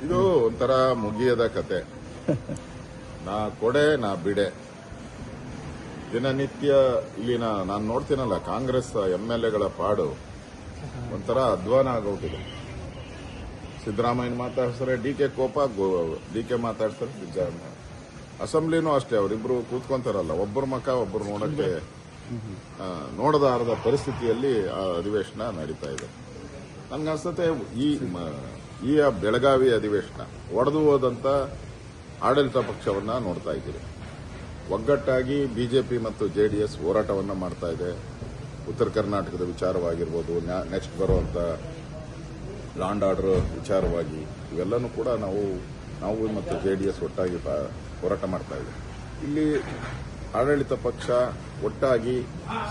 ಇದು ಒಂಥರ ಮುಗಿಯದ ಕತೆ. ನಾ ಕೊಡೆ ನಾ ಬಿಡೆ. ದಿನನಿತ್ಯ ಇಲ್ಲಿನ ನಾನು ನೋಡ್ತೀನಲ್ಲ, ಕಾಂಗ್ರೆಸ್ MLAಗಳ ಪಾಡು ಒಂಥರ ಅಧ್ವಾನ ಆಗೋಗಿದೆ. ಸಿದ್ದರಾಮಯ್ಯ ಮಾತಾಡ್ತಾರೆ, DK ಕೋಪ, DK ಮಾತಾಡ್ತಾರೆ ಸಿದ್ದರಾಮಯ್ಯ. ಅಸೆಂಬ್ಲಿನೂ ಅಷ್ಟೇ, ಅವರಿಬ್ರು ಕೂತ್ಕೊಂತಾರಲ್ಲ, ಒಬ್ಬರ ಮುಖ ಒಬ್ಬರು ನೋಡಕ್ಕೆ ನೋಡದಾರದ ಪರಿಸ್ಥಿತಿಯಲ್ಲಿ ಆ ಅಧಿವೇಶನ ನಡೀತಾ ಇದೆ. ನನ್ಗನ್ಸುತ್ತೆ ಈ ಬೆಳಗಾವಿ ಅಧಿವೇಶನ ಒಡೆದು ಹೋದಂತ ಆಡಳಿತ ಪಕ್ಷವನ್ನ ನೋಡ್ತಾ ಇದ್ದೀರಿ. ಒಗ್ಗಟ್ಟಾಗಿ ಬಿಜೆಪಿ ಮತ್ತು JDS ಹೋರಾಟವನ್ನ ಮಾಡ್ತಾ ಇದೆ. ಉತ್ತರ ಕರ್ನಾಟಕದ ವಿಚಾರವಾಗಿರ್ಬೋದು, ನೆಕ್ಸ್ಟ್ ಬರುವಂತ ಲಾಂಡ್ ಆರ್ಡರ್ ವಿಚಾರವಾಗಿ, ಇವೆಲ್ಲನೂ ಕೂಡ ನಾವು ಮತ್ತು JDS ಒಟ್ಟಾಗಿ ಹೋರಾಟ ಮಾಡ್ತಾ ಇದೆ. ಇಲ್ಲಿ ಆಡಳಿತ ಪಕ್ಷ ಒಟ್ಟಾಗಿ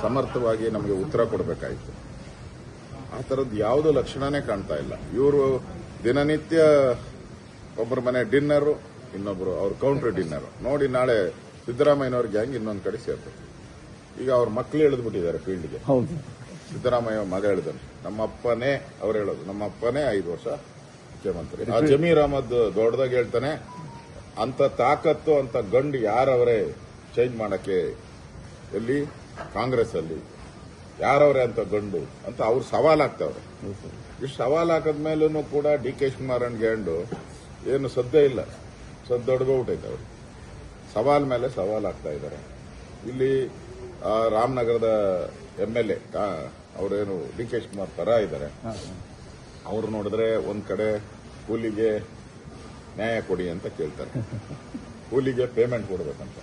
ಸಮರ್ಥವಾಗಿ ನಮಗೆ ಉತ್ತರ ಕೊಡಬೇಕಾಯಿತು. ಆ ಥರದ್ದು ಯಾವುದೋ ಲಕ್ಷಣನೇ ಕಾಣ್ತಾ ಇಲ್ಲ. ಇವರು ದಿನನಿತ್ಯ ಒಬ್ಬರ ಮನೆ ಡಿನ್ನರು, ಇನ್ನೊಬ್ರು ಅವ್ರ ಕೌಂಟರ್ ಡಿನ್ನರ್ ನೋಡಿ. ನಾಳೆ ಸಿದ್ದರಾಮಯ್ಯನವ್ರ ಗ್ಯಾಂಗ್ ಇನ್ನೊಂದು ಕಡೆ ಸೇರ್ತಾರೆ. ಈಗ ಅವ್ರ ಮಕ್ಕಳು ಇಳಿದ್ಬಿಟ್ಟಿದ್ದಾರೆ ಫೀಲ್ಡ್ಗೆ. ಸಿದ್ದರಾಮಯ್ಯ ಮಗ ಹೇಳಿದನು, ನಮ್ಮಪ್ಪನೇ ಅವ್ರು ಹೇಳೋದು, ನಮ್ಮಪ್ಪನೇ 5 ವರ್ಷ ಮುಖ್ಯಮಂತ್ರಿ. ಆ ಜಮೀರ್ ಅಹಮದ್ ದೊಡ್ಡದಾಗಿ ಹೇಳ್ತಾನೆ, ಅಂತ ತಾಕತ್ತು ಅಂತ ಗಂಡು ಯಾರವರೇ ಚೇಂಜ್ ಮಾಡಕ್ಕೆ, ಎಲ್ಲಿ ಕಾಂಗ್ರೆಸ್ ಅಲ್ಲಿ ಯಾರವ್ರೆ ಅಂತ ಗಂಡು ಅಂತ ಅವ್ರು ಸವಾಲ್ ಹಾಕ್ತಾವ್ರೆ. ಇಷ್ಟು ಸವಾಲ್ ಹಾಕದ್ಮೇಲೂ ಕೂಡ DK ಶಿವಕುಮಾರನ್ ಗಂಡು ಏನು ಸದ್ದೇ ಇಲ್ಲ, ಸದ್ದೊಡ್ಗೋಗ್ಬಿಟ್ಟೈತೆ ಅವ್ರು. ಸವಾಲ್ ಮೇಲೆ ಸವಾಲ್ ಹಾಕ್ತಾ ಇದ್ದಾರೆ. ಇಲ್ಲಿ ರಾಮನಗರದ MLA ಅವರೇನು DK ಶಿವಕುಮಾರ್ ಪರ ಇದ್ದಾರೆ. ಅವ್ರು ನೋಡಿದ್ರೆ ಒಂದ್ ಕಡೆ ಕೂಲಿಗೆ ನ್ಯಾಯ ಕೊಡಿ ಅಂತ ಕೇಳ್ತಾರೆ. ಕೂಲಿಗೆ ಪೇಮೆಂಟ್ ಕೊಡ್ಬೇಕಂತ.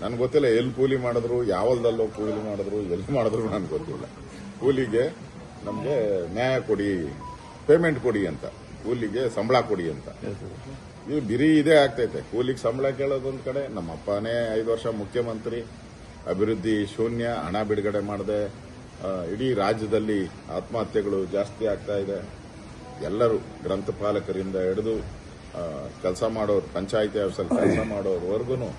ನನ್ಗೆ ಗೊತ್ತಿಲ್ಲ ಎಲ್ಲಿ ಕೂಲಿ ಮಾಡಿದ್ರು, ಯಾವಲ್ದಲ್ಲೋ ಕೂಲಿ ಮಾಡಿದ್ರು, ಎಲ್ಲಿ ಮಾಡಿದ್ರು ನನ್ಗೆ ಗೊತ್ತಿಲ್ಲ. ಕೂಲಿಗೆ ನಮ್ಗೆ ನ್ಯಾಯ ಕೊಡಿ, ಪೇಮೆಂಟ್ ಕೊಡಿ ಅಂತ, ಕೂಲಿಗೆ ಸಂಬಳ ಕೊಡಿ ಅಂತ. ಇದು ಬಿರಿ ಇದೇ ಆಗ್ತೈತೆ. ಕೂಲಿಗೆ ಸಂಬಳ ಕೇಳೋದೊಂದ್ ಕಡೆ, ನಮ್ಮಪ್ಪನೇ 5 ವರ್ಷ ಮುಖ್ಯಮಂತ್ರಿ, ಅಭಿವೃದ್ಧಿ ಶೂನ್ಯ, ಹಣ ಬಿಡುಗಡೆ ಮಾಡದೆ ಇಡೀ ರಾಜ್ಯದಲ್ಲಿ ಆತ್ಮಹತ್ಯೆಗಳು ಜಾಸ್ತಿ ಆಗ್ತಾ ಇದೆ. ಎಲ್ಲರೂ ಗ್ರಂಥಪಾಲಕರಿಂದ ಹಿಡಿದು ಕೆಲಸ ಮಾಡೋರು, ಪಂಚಾಯಿತಿ ಆಫೀಸಲ್ಲಿ ಕೆಲಸ ಮಾಡೋರ್ವರೆಗೂ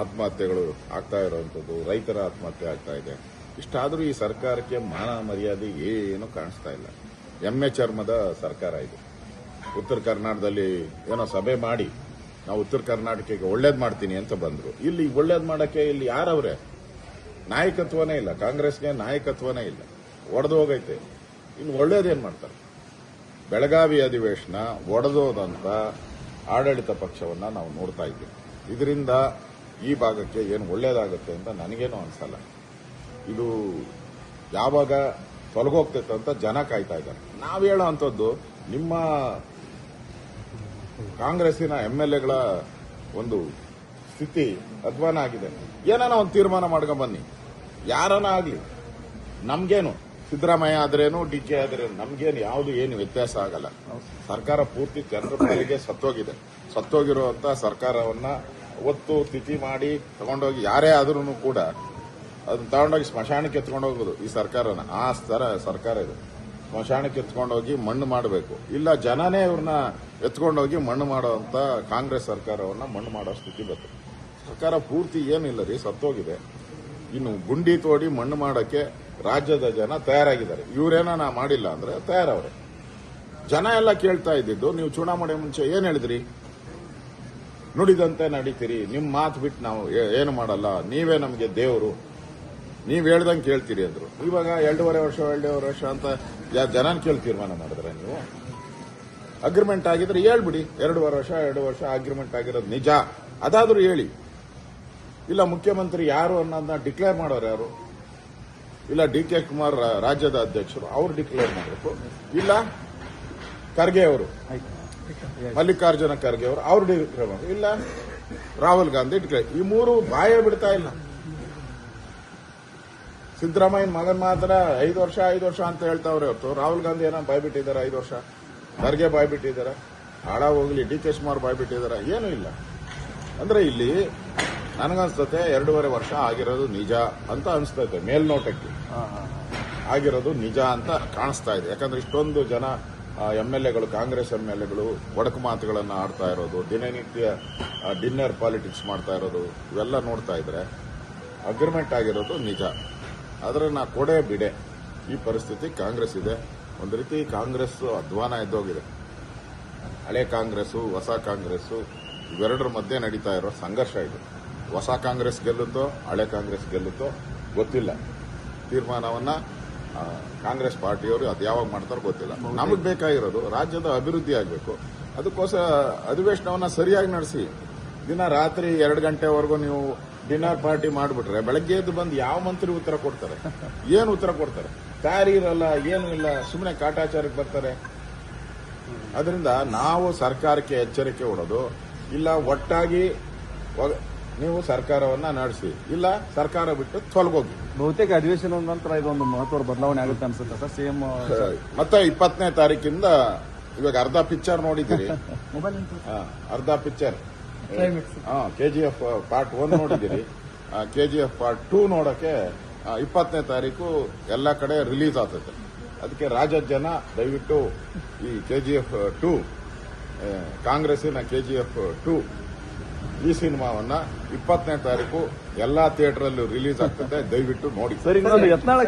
ಆತ್ಮಹತ್ಯೆಗಳು ಆಗ್ತಾ ಇರುವಂಥದ್ದು, ರೈತರ ಆತ್ಮಹತ್ಯೆ ಆಗ್ತಾ ಇದೆ. ಇಷ್ಟಾದರೂ ಈ ಸರ್ಕಾರಕ್ಕೆ ಮಾನ ಮರ್ಯಾದೆ ಏನು ಕಾಣಿಸ್ತಾ ಇಲ್ಲ. ಎಮ್ಮೆ ಚರ್ಮದ ಸರ್ಕಾರ ಇದು. ಉತ್ತರ ಕರ್ನಾಟಕದಲ್ಲಿ ಏನೋ ಸಭೆ ಮಾಡಿ ನಾವು ಉತ್ತರ ಕರ್ನಾಟಕಕ್ಕೆ ಒಳ್ಳೇದ್ ಮಾಡ್ತೀನಿ ಅಂತ ಬಂದ್ರು. ಇಲ್ಲಿ ಒಳ್ಳೇದ್ ಮಾಡಕ್ಕೆ ಇಲ್ಲಿ ಯಾರವ್ರೆ? ನಾಯಕತ್ವನೇ ಇಲ್ಲ. ಕಾಂಗ್ರೆಸ್ಗೆ ನಾಯಕತ್ವನೇ ಇಲ್ಲ. ಒಡೆದು ಹೋಗೈತೆ. ಇನ್ನು ಒಳ್ಳೇದೇನ್ ಮಾಡ್ತಾರೆ? ಬೆಳಗಾವಿ ಅಧಿವೇಶನ ಒಡೆದೋದಂತ ಆಡಳಿತ ಪಕ್ಷವನ್ನ ನಾವು ನೋಡ್ತಾ ಇದ್ದೀವಿ. ಇದರಿಂದ ಈ ಭಾಗಕ್ಕೆ ಏನು ಒಳ್ಳೇದಾಗುತ್ತೆ ಅಂತ ನನಗೇನು ಅನ್ಸಲ್ಲ. ಇದು ಯಾವಾಗ ತೊಲಗೋಗ್ತೈತೆ ಅಂತ ಜನ ಕಾಯ್ತಾ ಇದ್ದಾರೆ. ನಾವ್ ಹೇಳೋ ಅಂಥದ್ದು, ನಿಮ್ಮ ಕಾಂಗ್ರೆಸ್ಸಿನ MLAಗಳ ಒಂದು ಸ್ಥಿತಿ ಅಧ್ವಾನ ಆಗಿದೆ. ಏನಾನ ಒಂದು ತೀರ್ಮಾನ ಮಾಡ್ಕೊಂಡ್ ಬನ್ನಿ, ಯಾರನ ಆಗ್ಲಿ. ನಮ್ಗೇನು ಸಿದ್ದರಾಮಯ್ಯ ಆದ್ರೇನು, DK ಆದ್ರೇನು, ನಮ್ಗೇನು ಯಾವುದು ಏನು ವ್ಯತ್ಯಾಸ ಆಗಲ್ಲ. ಸರ್ಕಾರ ಪೂರ್ತಿ ಜನರ ಪಾಲಿಗೆ ಸತ್ತೋಗಿರುವಂತ ಸರ್ಕಾರವನ್ನ ಒತ್ತು ತಿಥಿ ಮಾಡಿ ತಗೊಂಡೋಗಿ, ಯಾರೇ ಆದ್ರೂ ಕೂಡ ಅದನ್ನ ತಗೊಂಡೋಗಿ ಸ್ಮಶಾನಕ್ಕೆ ಎತ್ಕೊಂಡೋಗೋದು ಈ ಸರ್ಕಾರನ. ಆ ತರ ಸರ್ಕಾರ ಇದು. ಸ್ಮಶಾನಕ್ಕೆ ಎತ್ಕೊಂಡೋಗಿ ಮಣ್ಣು ಮಾಡಬೇಕು. ಇಲ್ಲ ಜನನೇ ಇವ್ರನ್ನ ಎತ್ಕೊಂಡೋಗಿ ಮಣ್ಣು ಮಾಡುವಂತ ಕಾಂಗ್ರೆಸ್ ಸರ್ಕಾರವನ್ನ ಮಣ್ಣು ಮಾಡೋ ಸ್ಥಿತಿ ಬಂತು. ಸರ್ಕಾರ ಪೂರ್ತಿ ಏನಿಲ್ಲ ರೀ, ಸತ್ತೋಗಿದೆ. ಇನ್ನು ಗುಂಡಿ ತೋಡಿ ಮಣ್ಣು ಮಾಡಕ್ಕೆ ರಾಜ್ಯದ ಜನ ತಯಾರಾಗಿದ್ದಾರೆ. ಇವರೇನ ಮಾಡಿಲ್ಲ ಅಂದ್ರೆ ತಯಾರವ್ರೆ. ಜನ ಎಲ್ಲ ಕೇಳ್ತಾ ಇದ್ದಿದ್ದು, ನೀವು ಚುನಾವಣೆ ಮುಂಚೆ ಏನ್ ಹೇಳಿದ್ರಿ? ನುಡಿದಂತೆ ನಡೀತೀರಿ, ನಿಮ್ ಮಾತು ಬಿಟ್ಟು ನಾವು ಏನು ಮಾಡಲ್ಲ, ನೀವೇ ನಮಗೆ ದೇವರು, ನೀವ್ ಹೇಳ್ದಂಗೆ ಕೇಳ್ತೀರಿ ಅಂದ್ರು. ಇವಾಗ 2.5 ವರ್ಷ ಅಂತ ಜನನ ಕೇಳಿ ತೀರ್ಮಾನ ಮಾಡಿದ್ರೆ ನೀವು? ಅಗ್ರಿಮೆಂಟ್ ಆಗಿದ್ರೆ ಹೇಳ್ಬಿಡಿ, 2 ವರ್ಷ ಅಗ್ರಿಮೆಂಟ್ ಆಗಿರೋದು ನಿಜ, ಅದಾದ್ರೂ ಹೇಳಿ. ಇಲ್ಲ ಮುಖ್ಯಮಂತ್ರಿ ಯಾರು ಅನ್ನೋದನ್ನ ಡಿಕ್ಲೇರ್ ಮಾಡೋರು ಯಾರು? ಇಲ್ಲ DK ಕುಮಾರ್ ರಾಜ್ಯದ ಅಧ್ಯಕ್ಷರು, ಅವ್ರು ಡಿಕ್ಲೇರ್ ಮಾಡಬೇಕು. ಇಲ್ಲ ಖರ್ಗೆ ಅವರು, ಮಲ್ಲಿಕಾರ್ಜುನ ಖರ್ಗೆ ಅವರು, ಅವ್ರು ಡಿಕ್ಲೇರ್ ಮಾಡಬೇಕು. ಇಲ್ಲ ರಾಹುಲ್ ಗಾಂಧಿ ಡಿಕ್ಲೇರ್. ಈ ಮೂರು ಬಾಯ ಬಿಡ್ತಾ ಇಲ್ಲ. ಸಿದ್ದರಾಮಯ್ಯನ ಮಗನ್ ಮಾತ್ರ 5 ವರ್ಷ ಅಂತ ಹೇಳ್ತಾವ್ರೆ ಹೊರತು ರಾಹುಲ್ ಗಾಂಧಿ ಏನೋ ಬಾಯ್ಬಿಟ್ಟಿದ್ದಾರೆ 5 ವರ್ಷ, ಖರ್ಗೆ ಬಾಯ್ಬಿಟ್ಟಿದ್ದಾರೆ, ಹಾಳ ಹೋಗ್ಲಿ DK ಶಿವಕುಮಾರ್ ಬಾಯ್ಬಿಟ್ಟಿದ್ದಾರೆ, ಏನೂ ಇಲ್ಲ. ಅಂದ್ರೆ ಇಲ್ಲಿ ನನಗನ್ಸ್ತತೆ 2.5 ವರ್ಷ ಆಗಿರೋದು ನಿಜ ಅಂತ ಅನ್ಸ್ತೈತೆ. ಮೇಲ್ನೋಟಕ್ಕೆ ಆಗಿರೋದು ನಿಜ ಅಂತ ಕಾಣಿಸ್ತಾ ಇದೆ. ಯಾಕಂದ್ರೆ ಇಷ್ಟೊಂದು ಜನ MLAಗಳು, ಕಾಂಗ್ರೆಸ್ MLAಗಳು ಒಡಕು ಮಾತುಗಳನ್ನು ಆಡ್ತಾ ಇರೋದು, ದಿನನಿತ್ಯ ಡಿನ್ನರ್ ಪಾಲಿಟಿಕ್ಸ್ ಮಾಡ್ತಾ ಇರೋದು, ಇವೆಲ್ಲ ನೋಡ್ತಾ ಇದ್ರೆ ಅಗ್ರಿಮೆಂಟ್ ಆಗಿರೋದು ನಿಜ. ಆದ್ರೆ ನಾ ಕೊಡೆ ಬಿಡೆ ಈ ಪರಿಸ್ಥಿತಿ ಕಾಂಗ್ರೆಸ್ ಇದೆ. ಒಂದು ರೀತಿ ಕಾಂಗ್ರೆಸ್ ಅಧ್ವಾನ ಎದ್ದೋಗಿದೆ. ಹಳೆ ಕಾಂಗ್ರೆಸ್ಸು ಹೊಸ ಕಾಂಗ್ರೆಸ್ಸು ಇವೆರಡರ ಮಧ್ಯೆ ನಡೀತಾ ಇರೋ ಸಂಘರ್ಷ ಇದು. ಹೊಸ ಕಾಂಗ್ರೆಸ್ ಗೆಲ್ಲುತ್ತೋ ಹಳೆ ಕಾಂಗ್ರೆಸ್ ಗೆಲ್ಲುತ್ತೋ ಗೊತ್ತಿಲ್ಲ. ತೀರ್ಮಾನವನ್ನ ಕಾಂಗ್ರೆಸ್ ಪಾರ್ಟಿಯವರು ಅದು ಯಾವಾಗ ಮಾಡ್ತಾರೋ ಗೊತ್ತಿಲ್ಲ. ನಮಗೆ ಬೇಕಾಗಿರೋದು ರಾಜ್ಯದ ಅಭಿವೃದ್ಧಿ ಆಗಬೇಕು. ಅದಕ್ಕೋಸ್ಕರ ಅಧಿವೇಶನವನ್ನ ಸರಿಯಾಗಿ ನಡೆಸಿ. ದಿನ ರಾತ್ರಿ 2 ಗಂಟೆವರೆಗೂ ನೀವು ಡಿನ್ನರ್ ಪಾರ್ಟಿ ಮಾಡಿಬಿಟ್ರೆ ಬೆಳಗ್ಗೆ ಎದ್ದು ಬಂದು ಯಾವ ಮಂತ್ರಿ ಉತ್ತರ ಕೊಡ್ತಾರೆ? ಏನು ಉತ್ತರ ಕೊಡ್ತಾರೆ? ತಯಾರಿ ಇರಲ್ಲ, ಏನು ಇಲ್ಲ, ಸುಮ್ಮನೆ ಕಾಟಾಚಾರಕ್ಕೆ ಬರ್ತಾರೆ. ಅದರಿಂದ ನಾವು ಸರ್ಕಾರಕ್ಕೆ ಎಚ್ಚರಿಕೆ ಕೊಡೋದು, ಇಲ್ಲ ಒಟ್ಟಾಗಿ ನೀವು ಸರ್ಕಾರವನ್ನ ನಡೆಸಿ, ಇಲ್ಲ ಸರ್ಕಾರ ಬಿಟ್ಟು ತೊಲಗೋಗಿ. ಬಹುತೇಕ ಅಧಿವೇಶನದ ನಂತರ ಇದೊಂದು ಮಹತ್ವದ ಬದಲಾವಣೆ ಆಗುತ್ತೆ ಅನ್ಸುತ್ತೆ ಸರ್. ಸಿಎಂ ಮತ್ತೆ 20ನೇ ತಾರೀಕಿಂದ ಇವಾಗ ಅರ್ಧ ಪಿಕ್ಚರ್ ನೋಡಿದ್ದೀರಿ, ಅರ್ಧ ಪಿಕ್ಚರ್ KGF ಪಾರ್ಟ್ 1 ನೋಡಿದ್ದೀರಿ. KGF ಪಾರ್ಟ್ 2 ನೋಡಕ್ಕೆ 20ನೇ ತಾರೀಕು ಎಲ್ಲ ಕಡೆ ರಿಲೀಸ್ ಆಗ್ತದೆ. ಅದಕ್ಕೆ ರಾಜ್ಯದ ಜನ ದಯವಿಟ್ಟು ಈ KGF 2 ಕಾಂಗ್ರೆಸ್ಸಿನ KGF 2 ಈ ಸಿನಿಮಾವನ್ನ 20ನೇ ತಾರೀಕು ಎಲ್ಲಾ ಥಿಯೇಟರ್ ಅಲ್ಲೂ ರಿಲೀಸ್ ಆಗ್ತದೆ. ದಯವಿಟ್ಟು ನೋಡಿ. ಸರ್, ಇನ್ನೊಂದು ಯತ್ನಾಳ